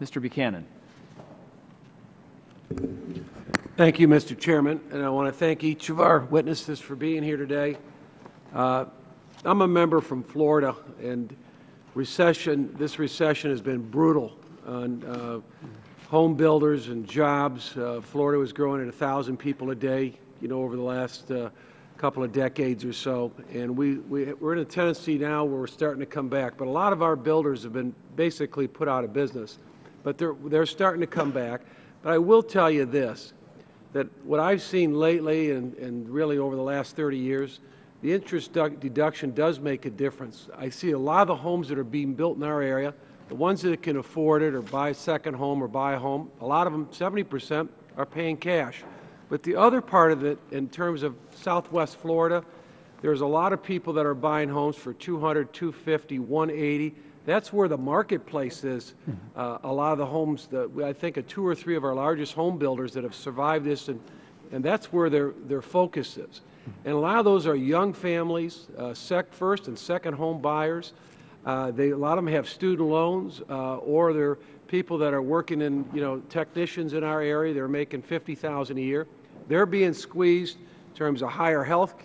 Mr. Buchanan. Thank you, Mr. Chairman, and I want to thank each of our witnesses for being here today. I'm a member from Florida, and this recession has been brutal on home builders and jobs. Florida was growing at 1,000 people a day, over the last couple of decades or so, and we're in a tendency now where we're starting to come back. But a lot of our builders have been basically put out of business, but they're starting to come back. But I will tell you this, that what I've seen lately and really over the last 30 years, the interest deduction does make a difference. I see a lot of the homes that are being built in our area, the ones that can afford it or buy a second home or buy a home, a lot of them, 70%, are paying cash. But the other part of it, in terms of Southwest Florida, there's a lot of people that are buying homes for $200,000, $250,000, $180,000. That's where the marketplace is. A lot of the homes, I think of 2 or 3 of our largest home builders that have survived this, and that's where their focus is. And a lot of those are young families, first and second home buyers. A lot of them have student loans, or they're people that are working in, technicians in our area. They're making $50,000 a year. They're being squeezed in terms of higher health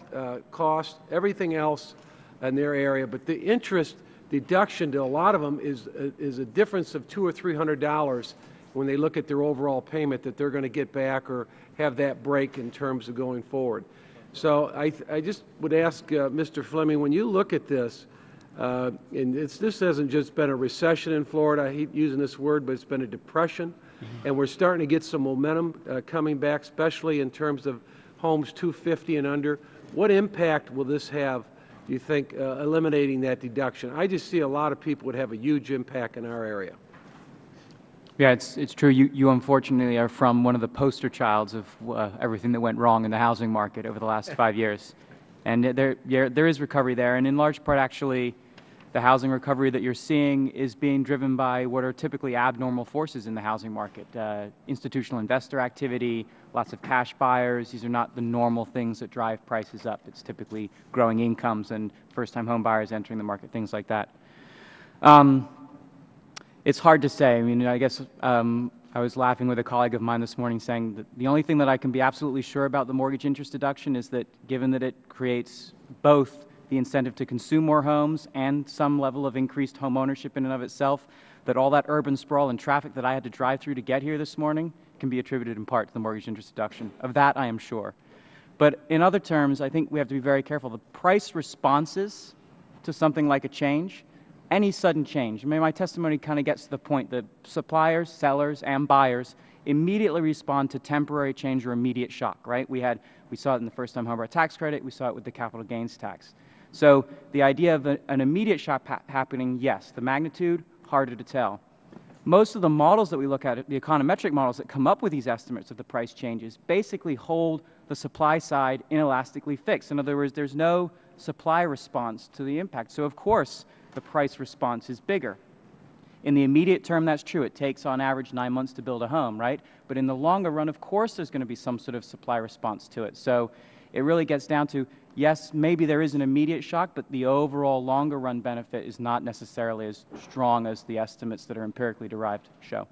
costs, everything else in their area. But the interest deduction to a lot of them is a difference of $200 or $300 when they look at their overall payment that they're going to get back or have that break in terms of going forward. So I just would ask Mr. Fleming, when you look at this, and this hasn't just been a recession in Florida, I hate using this word, but it's been a depression, and we're starting to get some momentum coming back, especially in terms of homes 250 and under. What impact will this have, do you think, eliminating that deduction? I just see a lot of people would have a huge impact in our area. Yeah, it's true. You unfortunately are from one of the poster childs of everything that went wrong in the housing market over the last 5 years. And there is recovery there. And in large part, actually, the housing recovery that you're seeing is being driven by what are typically abnormal forces in the housing market. Institutional investor activity, lots of cash buyers. These are not the normal things that drive prices up. It's typically growing incomes and first-time home buyers entering the market, things like that. It's hard to say. I mean, I guess I was laughing with a colleague of mine this morning saying that the only thing that I can be absolutely sure about the mortgage interest deduction is that given that it creates both the incentive to consume more homes and some level of increased home ownership in and of itself, that all that urban sprawl and traffic that I had to drive through to get here this morning can be attributed in part to the mortgage interest deduction. Of that, I am sure. But in other terms, I think we have to be very careful. The price responses to something like a change, any sudden change. I mean, my testimony kind of gets to the point that suppliers, sellers, and buyers immediately respond to temporary change or immediate shock, right? We saw it in the first-time homebuyer tax credit. We saw it with the capital gains tax. So the idea of an immediate shock happening, yes. The magnitude, harder to tell. Most of the models that we look at, the econometric models that come up with these estimates of the price changes, basically hold the supply side inelastically fixed. In other words, there's no supply response to the impact. So, of course, the price response is bigger. In the immediate term, that's true. It takes, on average, 9 months to build a home, right? But in the longer run, of course, there's going to be some sort of supply response to it. So it really gets down to, yes, maybe there is an immediate shock, but the overall longer run benefit is not necessarily as strong as the estimates that are empirically derived show.